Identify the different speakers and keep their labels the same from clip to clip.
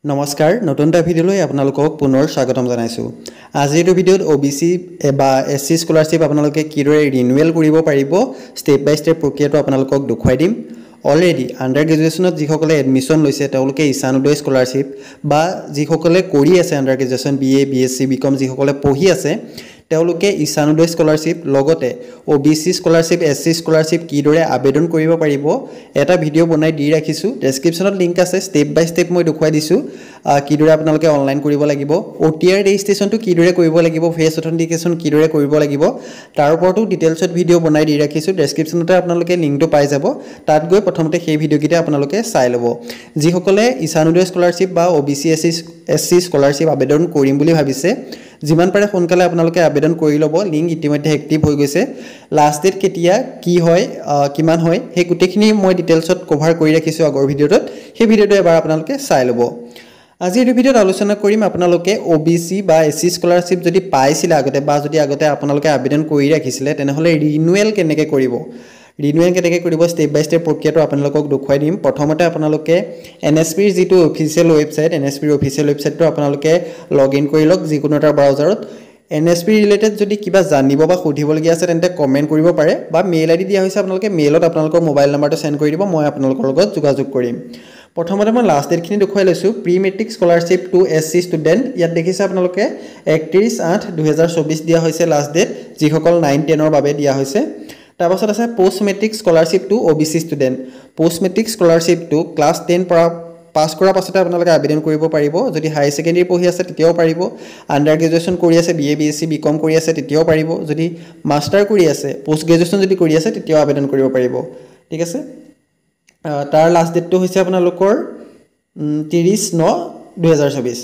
Speaker 1: নমস্কাৰ নতুন এটা ভিডিঅ'লৈ আপোনালোকক পুনৰ স্বাগতম জনাইছোঁ। আজিৰ ভিডিঅ'ত OBC বা SC স্কলাৰশ্বিপ আপোনালোকে কিদৰে ৰিনিউৱেল কৰিব পাৰিব ষ্টেপ বাই ষ্টেপ প্ৰক্ৰিয়াটো আপোনালোকক দেখুৱাই দিম। অলৰেডি আণ্ডাৰ গ্ৰেজুৱেশ্যনত যিসকলে এডমিশ্যন লৈছে তেওঁলোকে ঈশানোদয় স্কলাৰশ্বিপ বা যিসকলে কৰি আছে under graduation BA BSc BCom যিসকলে পঢ়ি আছে তেওঁলোকে ঈশানোদয় স্কলাৰশ্বিপ লগতে OBC স্কলাৰশ্বিপ SC স্কলাৰশ্বিপ কিদৰে আবেদন কৰিব পাৰিব এটা ভিডিঅ' বনাই দি ৰাখিছোঁ। ডেছক্ৰিপশ্যনত লিংক আছে, ষ্টেপ বাই ষ্টেপ মই দেখুৱাই দিছোঁ কিদৰে আপোনালোকে অনলাইন কৰিব লাগিব, OTR ৰেজিষ্ট্ৰেশ্যনটো কিদৰে কৰিব লাগিব, ফেচ অথেণ্টিকেশ্যন কিদৰে কৰিব লাগিব তাৰ ওপৰতো ডিটেইলছত ভিডিঅ' বনাই দি ৰাখিছোঁ। ডেছক্ৰিপশ্যনতে আপোনালোকে লিংকটো পাই যাব, তাত গৈ প্ৰথমতে সেই ভিডিঅ'কেইটা আপোনালোকে চাই ল'ব। যিসকলে ঈশানোদয় স্কলাৰশ্বিপ বা OBC SC স্কলাৰশ্বিপ আবেদন কৰিম বুলি ভাবিছে যিমান পাৰে সোনকালে আপোনালোকে আবেদন কৰি ল'ব। লিংক ইতিমধ্যে এক্টিভ হৈ গৈছে। লাষ্ট ডেট কেতিয়া কি হয় কিমান হয় সেই গোটেইখিনি মই ডিটেইলছত কভাৰ কৰি ৰাখিছোঁ আগৰ ভিডিঅ'টোত, সেই ভিডিঅ'টো এবাৰ আপোনালোকে চাই ল'ব। আজিৰ ভিডিঅ'ত আলোচনা কৰিম আপোনালোকে OBC বা SC স্কলাৰশ্বিপ যদি পাইছিলে আগতে বা যদি আগতে আপোনালোকে আবেদন কৰি ৰাখিছিলে তেনেহ'লে ৰিনিউৱেল কেনেকৈ কৰিব, ৰিনিউৱেল কেনেকৈ কৰিব ষ্টেপ বাই ষ্টেপ প্ৰক্ৰিয়াটো আপোনালোকক দেখুৱাই দিম। প্ৰথমতে আপোনালোকে NSPৰ যিটো অফিচিয়েল ৱেবছাইট NSPৰ অফিচিয়েল ৱেবছাইটটো আপোনালোকে লগ ইন কৰি লওক যিকোনো এটা ব্ৰাউজাৰত। NSP ৰিলেটেড যদি কিবা জানিব বা সুধিবলগীয়া আছে তেন্তে কমেণ্ট কৰিব পাৰে বা মেইল ID দিয়া হৈছে আপোনালোকে মেইলত আপোনালোকৰ মোবাইল নাম্বাৰটো চেণ্ড কৰি দিব, মই আপোনালোকৰ লগত যোগাযোগ কৰিম। প্ৰথমতে মই লাষ্ট ডেটখিনি দেখুৱাই লৈছোঁ। Pre matric scholarship to SC student ইয়াত দেখিছে আপোনালোকে 31/8/2024 দিয়া হৈছে লাষ্ট ডেট, যিসকল 9-10ৰ বাবে দিয়া হৈছে। তাৰপাছত আছে post matric scholarship to OBC student. Post matric স্কলাৰশ্বিপটো ক্লাছ 10 পৰা পাছ কৰাৰ পাছতে আপোনালোকে আবেদন কৰিব পাৰিব। যদি হায়াৰ ছেকেণ্ডেৰী পঢ়ি আছে তেতিয়াও পাৰিব, আণ্ডাৰ গ্ৰেজুৱেশ্যন কৰি আছে BA BSc BCom কৰি আছে তেতিয়াও পাৰিব, যদি মাষ্টাৰ কৰি আছে পষ্ট গ্ৰেজুৱেশ্যন যদি কৰি আছে তেতিয়াও আবেদন কৰিব পাৰিব। ঠিক আছে, তাৰ লাষ্ট ডেটটো হৈছে আপোনালোকৰ 30/9/2024।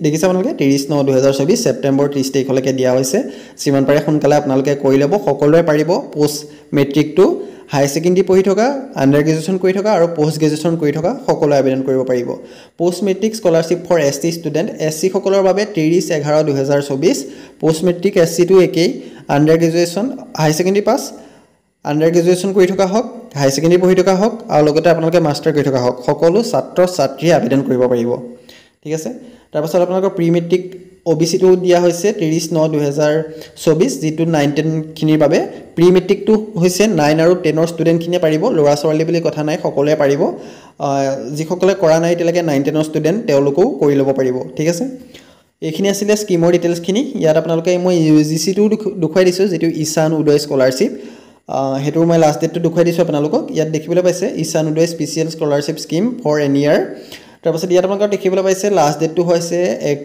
Speaker 1: দেখিছে আপোনালোকে 30/9/2024 ছেপ্টেম্বৰ 30 তাৰিখলৈকে দিয়া হৈছে। যিমান পাৰে সোনকালে আপোনালোকে কৰি ল'ব, সকলোৱে পাৰিব। পষ্ট মেট্ৰিকটো হায়াৰ ছেকেণ্ডেৰী পঢ়ি থকা, আণ্ডাৰ গ্ৰেজুৱেশ্যন কৰি থকা আৰু পষ্ট গ্ৰেজুৱেশ্যন কৰি থকা সকলোৱে আবেদন কৰিব পাৰিব। Post matric scholarship for SC student SC সকলৰ বাবে 30/11/2024। পষ্ট মেট্ৰিক SCটো একেই, under graduation higher secondary pass, under graduation কৰি থকা হওক, হায়াৰ ছেকেণ্ডেৰী পঢ়ি থকা হওক আৰু লগতে আপোনালোকে মাষ্টাৰ কৰি থকা হওক সকলো ছাত্ৰ ছাত্ৰীয়ে আবেদন কৰিব পাৰিব। ঠিক আছে, তাৰপাছত আপোনালোকৰ প্ৰি মেট্ৰিক OBCটো দিয়া হৈছে 30/9/2024 যিটো 9-10খিনিৰ বাবে। প্ৰি মেট্ৰিকটো হৈছে 9 আৰু 10ৰ ষ্টুডেণ্টখিনিয়ে পাৰিব, ল'ৰা ছোৱালী বুলি কথা নাই, সকলোৱে পাৰিব। যিসকলে কৰা নাই এতিয়ালৈকে 9-10ৰ ষ্টুডেণ্ট তেওঁলোকেও কৰি ল'ব পাৰিব। ঠিক আছে, এইখিনি আছিলে স্কিমৰ ডিটেইলছখিনি। ইয়াত আপোনালোকে মই UGCটো দেখুৱাই দিছোঁ যিটো ঈশানোদয় স্কলাৰশ্বিপ, সেইটো মই লাষ্ট ডেটটো দেখুৱাই দিছোঁ আপোনালোকক। ইয়াত দেখিবলৈ পাইছে Ishan Uday special scholarship scheme for NER. তাৰপাছত ইয়াত আপোনালোকক দেখিবলৈ পাইছে লাষ্ট ডেটটো হৈছে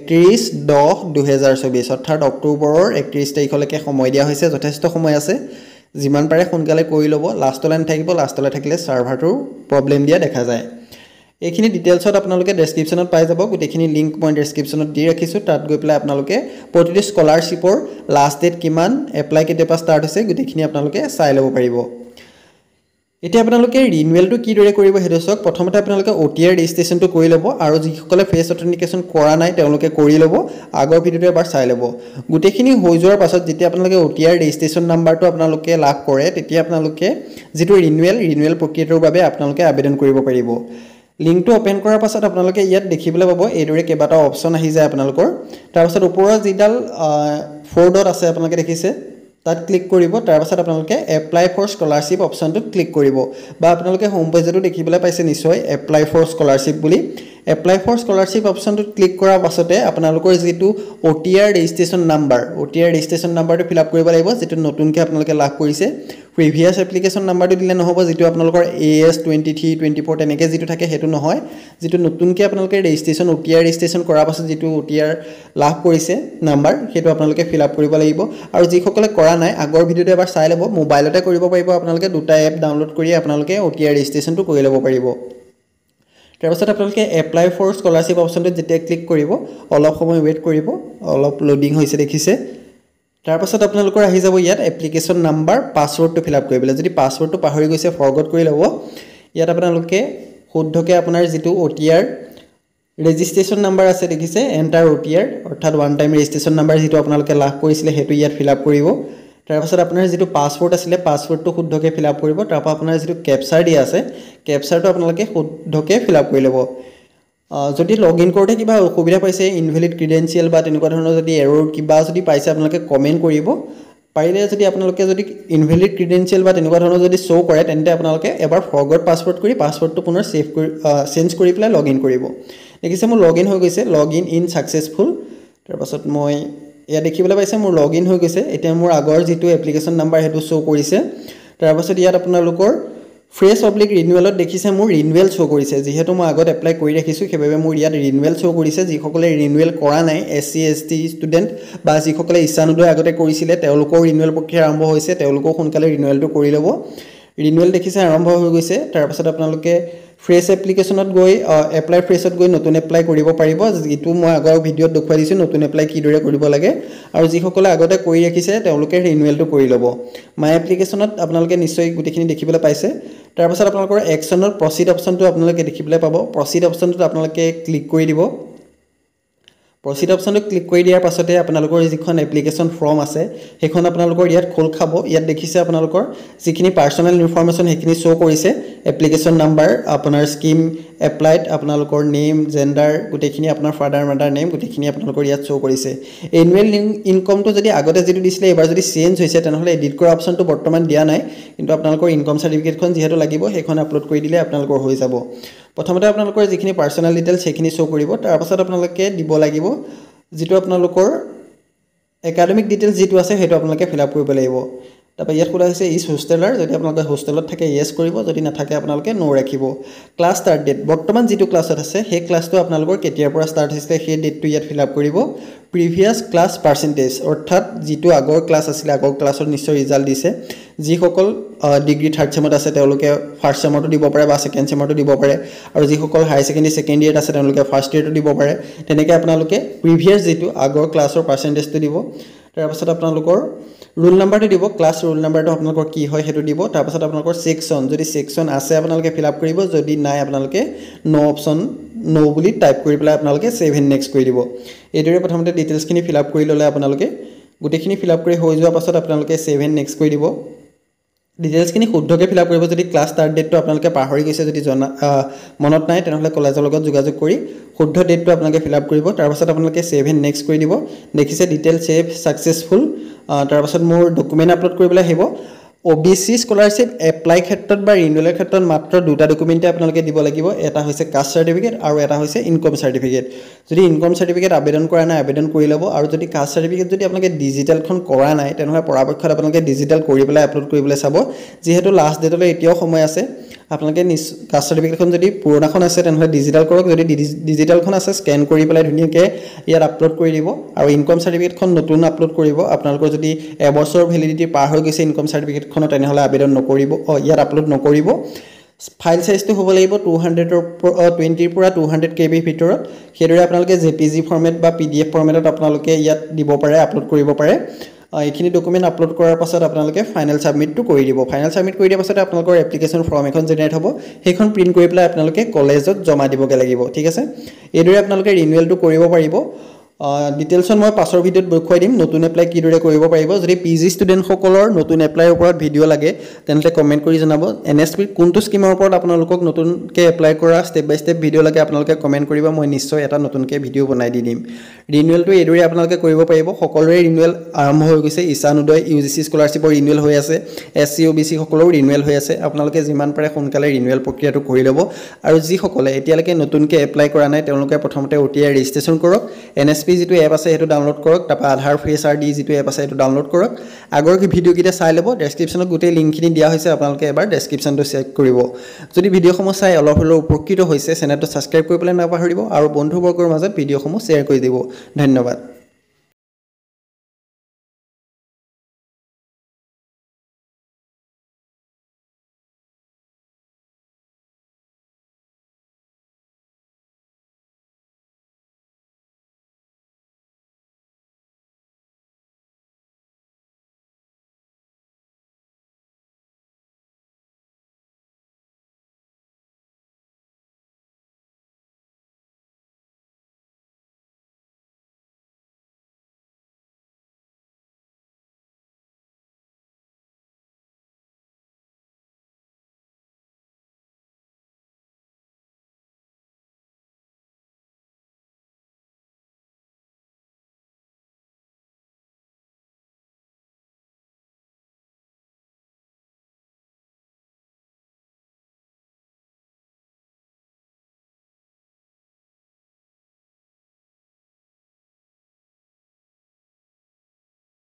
Speaker 1: 31/10/2024 অৰ্থাৎ অক্টোবৰৰ 31 তাৰিখলৈকে সময় দিয়া হৈছে। যথেষ্ট সময় আছে, যিমান পাৰে সোনকালে কৰি ল'ব। লাষ্টলৈ নাথাকিব, লাষ্টলৈ থাকিলে ছাৰ্ভাৰটোৰ প্ৰব্লেম দিয়া দেখা যায়। এইখিনি ডিটেইলছত আপোনালোকে ডেছক্ৰিপশ্যনত পাই যাব, গোটেইখিনি লিংক মই ডেছক্ৰিপশ্যনত দি ৰাখিছোঁ। তাত গৈ পেলাই আপোনালোকে প্ৰতিটো স্কলাৰশ্বিপৰ লাষ্ট ডেট কিমান, এপ্লাই কেতিয়াৰ পৰা ষ্টাৰ্ট হৈছে গোটেইখিনি আপোনালোকে চাই ল'ব পাৰিব। এতিয়া আপোনালোকে ৰিনিউৱেলটো কিদৰে কৰিব সেইটো চাওক। প্ৰথমতে আপোনালোকে OTR ৰেজিষ্ট্ৰেশ্যনটো কৰি ল'ব আৰু যিসকলে ফেচ অথেণ্টিকেশ্যন কৰা নাই তেওঁলোকে কৰি ল'ব। আগৰ ভিডিঅ'টো এবাৰ চাই ল'ব। গোটেইখিনি হৈ যোৱাৰ পাছত যেতিয়া আপোনালোকে OTR ৰেজিষ্ট্ৰেশ্যন নাম্বাৰটো আপোনালোকে লাভ কৰে তেতিয়া আপোনালোকে যিটো ৰিনিউৱেল প্ৰক্ৰিয়াটোৰ বাবে আপোনালোকে আবেদন কৰিব পাৰিব। লিংকটো অ'পেন কৰাৰ পাছত আপোনালোকে ইয়াত দেখিবলৈ পাব এইদৰে কেইবাটাও অপশ্যন আহি যায় আপোনালোকৰ। তাৰপাছত ওপৰৰ যিডাল 4 ডট আছে আপোনালোকে দেখিছে তাত ক্লিক কৰিব। তাৰপাছত আপোনালোকে এপ্লাই ফৰ স্কলাৰশ্বিপ অপশ্যনটোত ক্লিক কৰিব বা আপোনালোকে হোম পেজতো দেখিবলৈ পাইছে নিশ্চয় এপ্লাই ফৰ স্কলাৰশ্বিপ বুলি। এপ্লাই ফৰ স্কলাৰশ্বিপ অপশ্যনটোত ক্লিক কৰাৰ পাছতে আপোনালোকৰ যিটো OTR ৰেজিষ্ট্ৰেশ্যন নাম্বাৰটো ফিল আপ কৰিব লাগিব, যিটো নতুনকৈ আপোনালোকে লাভ কৰিছে। প্ৰিভিয়াছ এপ্লিকেশ্যন নাম্বাৰটো দিলে নহ'ব, যিটো আপোনালোকৰ AS 23, 24 তেনেকৈ যিটো থাকে সেইটো নহয়। যিটো নতুনকৈ আপোনালোকে OTR ৰেজিষ্ট্ৰেশ্যন কৰাৰ পাছত যিটো OTR লাভ কৰিছে নাম্বাৰ সেইটো আপোনালোকে ফিল আপ কৰিব লাগিব। আৰু যিসকলে কৰা নাই আগৰ ভিডিঅ'টো এবাৰ চাই ল'ব, মোবাইলতে কৰিব পাৰিব। আপোনালোকে দুটা এপ ডাউনলোড কৰি আপোনালোকে OTR ৰেজিষ্ট্ৰেশ্যনটো কৰি ল'ব পাৰিব। তাৰপাছত আপোনালোকে এপ্লাই ফৰ স্কলাৰশ্বিপ অপশ্যনটোত যেতিয়া ক্লিক কৰিব অলপ সময় ৱেইট কৰিব, অলপ লোডিং হৈছে দেখিছে। তাৰপাছত আপোনালোকৰ আহি যাব ইয়াত এপ্লিকেশ্যন নাম্বাৰ, পাছৱৰ্ডটো ফিল আপ কৰিবলৈ। যদি পাছৱৰ্ডটো পাহৰি গৈছে ফৰগট কৰি ল'ব। ইয়াত আপোনালোকে শুদ্ধকৈ আপোনাৰ যিটো OTR ৰেজিষ্ট্ৰেশ্যন নাম্বাৰ আছে দেখিছে এণ্টাৰ OTR অৰ্থাৎ ওৱান টাইম ৰেজিষ্ট্ৰেশ্যন নাম্বাৰ যিটো আপোনালোকে লাভ কৰিছিলে সেইটো ইয়াত ফিল আপ কৰিব। তাৰপাছত আপোনাৰ যিটো পাছৱৰ্ড আছিলে পাছৱৰ্ডটো শুদ্ধকৈ ফিল আপ কৰিব। তাৰপৰা আপোনাৰ যিটো কেপচাৰ দিয়া আছে কেপচাৰটো আপোনালোকে শুদ্ধকৈ ফিল আপ কৰি ল'ব। যদি লগইন কৰোঁতে কিবা অসুবিধা পাইছে ইনভেলিড ক্ৰিডেঞ্চিয়েল বা তেনেকুৱা ধৰণৰ যদি এৰৰ কিবা যদি পাইছে আপোনালোকে কমেণ্ট কৰিব পাৰিলে যদি আপোনালোকে যদি ইনভেলিড ক্ৰিডেঞ্চিয়েল বা তেনেকুৱা ধৰণৰ যদি শ্ব' কৰে তেন্তে আপোনালোকে এবাৰ ফৰগট পাছৱৰ্ড কৰি পাছৱৰ্ডটো পুনৰ চেঞ্জ কৰি পেলাই লগইন কৰিব দেখিছে মোৰ লগইন হৈ গৈছে লগইন ইন ছাকচেছফুল তাৰপাছত মই ইয়াত দেখিবলৈ পাইছে মোৰ লগইন হৈ গৈছে এতিয়া মোৰ আগৰ যিটো এপ্লিকেশ্যন নাম্বাৰ সেইটো শ্ব' কৰিছে তাৰপাছত ইয়াত আপোনালোকৰ ফ্ৰেছ অব্লিক ৰিনিউৱেলত দেখিছে মোৰ ৰিনিউৱেল শ্ব' কৰিছে যিহেতু মই আগত এপ্লাই কৰি ৰাখিছোঁ সেইবাবে মোৰ ইয়াত ৰিনিউৱেল শ্ব' কৰিছে যিসকলে ৰিনিউৱেল কৰা নাই SC ST ষ্টুডেণ্ট বা যিসকলে ইচ্ছানুদয় আগতে কৰিছিলে তেওঁলোকৰ ৰিনিউৱেল প্ৰক্ৰিয়া আৰম্ভ হৈছে তেওঁলোকক সোনকালে ৰিনিউৱেলটো কৰি ল'ব ৰিনিউৱেল দেখিছে আৰম্ভ হৈ গৈছে তাৰপাছত আপোনালোকে ফ্ৰেছ এপ্লিকেশ্যনত গৈ এপ্লাই ফ্ৰেছত গৈ নতুন এপ্লাই কৰিব পাৰিব যিটো মই আগৰ ভিডিঅ'ত দেখুৱাই দিছোঁ নতুন এপ্লাই কিদৰে কৰিব লাগে আৰু যিসকলে আগতে কৰি ৰাখিছে তেওঁলোকে ৰিনিউৱেলটো কৰি ল'ব মাই এপ্লিকেশ্যনত আপোনালোকে নিশ্চয় গোটেইখিনি দেখিবলৈ পাইছে তাৰপাছত আপোনালোকৰ একশ্যনৰ প্ৰচিড অপশ্যনটো আপোনালোকে দেখিবলৈ পাব প্ৰচিড অপশ্যনটোত আপোনালোকে ক্লিক কৰি দিব প্ৰচিড অপশ্যনটো ক্লিক কৰি দিয়াৰ পাছতে আপোনালোকৰ যিখন এপ্লিকেশ্যন ফৰ্ম আছে সেইখন আপোনালোকৰ ইয়াত খোল খাব ইয়াত দেখিছে আপোনালোকৰ যিখিনি পাৰ্চনেল ইনফৰমেশ্যন সেইখিনি শ্ব' কৰিছে এপ্লিকেশ্যন নাম্বাৰ আপোনাৰ স্কিম এপ্লাইড আপোনালোকৰ নেম জেণ্ডাৰ গোটেইখিনি আপোনাৰ ফাদাৰ মাদাৰ নেম গোটেইখিনি আপোনালোকৰ ইয়াত শ্ব' কৰিছে এনুৱেল ইনকমটো যদি আগতে যিটো দিছিলে এবাৰ যদি চেঞ্জ হৈছে তেনেহ'লে এডিট কৰা অপশ্যনটো বৰ্তমান দিয়া নাই কিন্তু আপোনালোকৰ ইনকম চাৰ্টিফিকেটখন যিহেতু লাগিব সেইখন আপলোড কৰি দিলে আপোনালোকৰ হৈ যাব প্ৰথমতে আপোনালোকৰ যিখিনি পাৰ্চনেল ডিটেইলছ সেইখিনি শ্ব' কৰিব তাৰপাছত আপোনালোকে দিব লাগিব যিটো আপোনালোকৰ একাডেমিক ডিটেইলছ যিটো আছে সেইটো আপোনালোকে ফিল আপ কৰিব লাগিব তাৰপৰা ইয়াত কোৱা হৈছে ইজ হোষ্টেলাৰ যদি আপোনালোকে হোষ্টেলত থাকে য়েছ কৰিব যদি নাথাকে আপোনালোকে নো ৰাখিব ক্লাছ ষ্টাৰ্ট ডেট বৰ্তমান যিটো ক্লাছত আছে সেই ক্লাছটো আপোনালোকৰ কেতিয়াৰ পৰা ষ্টাৰ্ট হৈছিলে সেই ডেটটো ইয়াত ফিল আপ কৰিব প্ৰিভিয়াছ ক্লাছ পাৰ্চেণ্টেজ অৰ্থাৎ যিটো আগৰ ক্লাছ আছিলে আগৰ ক্লাছত নিশ্চয় ৰিজাল্ট দিছে যিসকল ডিগ্ৰী থাৰ্ড চেমত আছে তেওঁলোকে ফাৰ্ষ্ট চেমতো দিব পাৰে বা ছেকেণ্ড চেমতো দিব পাৰে আৰু যিসকল হায়াৰ ছেকেণ্ডেৰী ছেকেণ্ড ইয়েৰত আছে তেওঁলোকে ফাৰ্ষ্ট ইয়েৰতো দিব পাৰে তেনেকৈ আপোনালোকে প্ৰিভিয়াছ যিটো আগৰ ক্লাছৰ পাৰ্চেণ্টেজটো দিব তাৰপাছত আপোনালোকৰ ৰোল নাম্বাৰটো দিব ক্লাছ ৰোল নাম্বাৰটো আপোনালোকৰ কি হয় সেইটো দিব তাৰপাছত আপোনালোকৰ ছেকশ্যন যদি ছেকশ্যন আছে আপোনালোকে ফিল আপ কৰিব যদি নাই আপোনালোকে ন' অপশ্যন ন' বুলি টাইপ কৰি পেলাই আপোনালোকে ছেভ এণ্ড নেক্সট কৰি দিব এইদৰে প্ৰথমতে ডিটেইলছখিনি ফিল আপ কৰি ল'লে আপোনালোকে গোটেইখিনি ফিল আপ কৰি হৈ যোৱাৰ পাছত আপোনালোকে ছেভ এণ্ড নেক্সট কৰি দিব ডিটেইলছখিনি শুদ্ধকৈ ফিল আপ কৰিব যদি ক্লাছ ষ্টাৰ্ট ডেটটো আপোনালোকে পাহৰি গৈছে যদি মনত নাই তেনেহ'লে কলেজৰ লগত যোগাযোগ কৰি শুদ্ধ ডেটটো আপোনালোকে ফিল আপ কৰিব তাৰপাছত আপোনালোকে ছেভ এণ্ড নেক্সট কৰি দিব দেখিছে ডিটেইল ছেভ ছাকচেছফুল তাৰপাছত মোৰ ডকুমেণ্ট আপলোড কৰিবলৈ আহিব OBC স্কলাৰশ্বিপ এপ্লাই ক্ষেত্ৰত বা ৰিনিউৱেলৰ ক্ষেত্ৰত মাত্ৰ দুটা ডকুমেণ্টে আপোনালোকে দিব লাগিব এটা হৈছে কাষ্ট চাৰ্টিফিকেট আৰু এটা হৈছে ইনকম চাৰ্টিফিকেট যদি ইনকম চাৰ্টিফিকেট আবেদন কৰা নাই আবেদন কৰি ল'ব আৰু যদি কাষ্ট চাৰ্টিফিকেট যদি আপোনালোকে ডিজিটেলখন কৰা নাই তেনেহ'লে পৰাপক্ষত আপোনালোকে ডিজিটেল কৰি পেলাই আপলোড কৰিবলৈ চাব যিহেতু লাষ্ট ডেটলৈ এতিয়াও সময় আছে আপোনালোকে কাষ্ট চাৰ্টিফিকেটখন যদি পুৰণাখন আছে তেনেহ'লে ডিজিটেল কৰক যদি ডিজিটেলখন আছে স্কেন কৰি পেলাই ধুনীয়াকৈ ইয়াত আপলোড কৰি দিব আৰু ইনকম চাৰ্টিফিকেটখন নতুন আপলোড কৰিব আপোনালোকৰ যদি এবছৰ ভেলিডিটি পাৰ হৈ গৈছে ইনকম চাৰ্টিফিকেটখনত তেনেহ'লে আবেদন নকৰিব ইয়াত আপলোড নকৰিব ফাইল সাইজটো হ'ব লাগিব 220 পৰা 200 KB ভিতৰত সেইদৰে আপোনালোকে JPG ফৰ্মেট বা PDF ফৰ্মেটত আপোনালোকে ইয়াত দিব পাৰে আপলোড কৰিব পাৰে এইখিনি ডকুমেণ্ট আপলোড কৰাৰ পাছত আপোনালোকে ফাইনেল ছাবমিটটো কৰি দিব ফাইনেল ছাবমিট কৰি দিয়াৰ পাছত আপোনালোকৰ এপ্লিকেশ্যন ফৰ্ম এখন জেনেৰেট হ'ব সেইখন প্ৰিণ্ট কৰি পেলাই আপোনালোকে কলেজত জমা দিবগৈ লাগিব ঠিক আছে এইদৰে আপোনালোকে ৰিনিউৱেলটো কৰিব পাৰিব ডিটেইলছত মই পাছৰ ভিডিঅ'ত দেখুৱাই দিম নতুন এপ্লাই কিদৰে কৰিব পাৰিব যদি PG ষ্টুডেণ্টসকলৰ নতুন এপ্লাইৰ ওপৰত ভিডিঅ' লাগে তেনেহ'লে কমেণ্ট কৰি জনাব NSP কোনটো স্কিমৰ ওপৰত আপোনালোকক নতুনকৈ এপ্লাই কৰা ষ্টেপ বাই ষ্টেপ ভিডিঅ' লাগে আপোনালোকে কমেণ্ট কৰিব মই নিশ্চয় এটা নতুনকৈ ভিডিঅ' বনাই দি দিম ৰিনিউৱেলটো এইদৰে আপোনালোকে কৰিব পাৰিব সকলোৰে ৰিনিউৱেল আৰম্ভ হৈ গৈছে ইছানোদয় UGC স্কলাৰশ্বিপৰ ৰিনিউৱেল হৈ আছে SC OBC সকলৰো ৰিনিউৱেল হৈ আছে আপোনালোকে যিমান পাৰে সোনকালে ৰিনিউৱেল প্ৰক্ৰিয়াটো কৰি ল'ব আৰু যিসকলে এতিয়ালৈকে নতুনকৈ এপ্লাই কৰা নাই তেওঁলোকে প্ৰথমতে OTI ৰেজিষ্ট্ৰেশ্যন কৰক NSP যিটো এপ আছে সেইটো ডাউনলোড কৰক তাৰপৰা আধাৰ ফ্ৰেছ RD যিটো এপ আছে সেইটো ডাউনলোড কৰক আগৰ ভিডিঅ'কেইটা চাই ল'ব ডেছক্ৰিপশ্যনত গোটেই লিংকখিনি দিয়া হৈছে আপোনালোকে এবাৰ ডেছক্ৰিপশ্যনটো চেক কৰিব যদি ভিডিঅ'সমূহ চাই অলপ হ'লেও উপকৃত হৈছে চেনেলটো ছাবস্ক্ৰাইব কৰিবলৈ নাপাহৰিব আৰু বন্ধুবৰ্গৰ মাজত ভিডিঅ'সমূহ শ্বেয়াৰ কৰি দিব ধন্যবাদ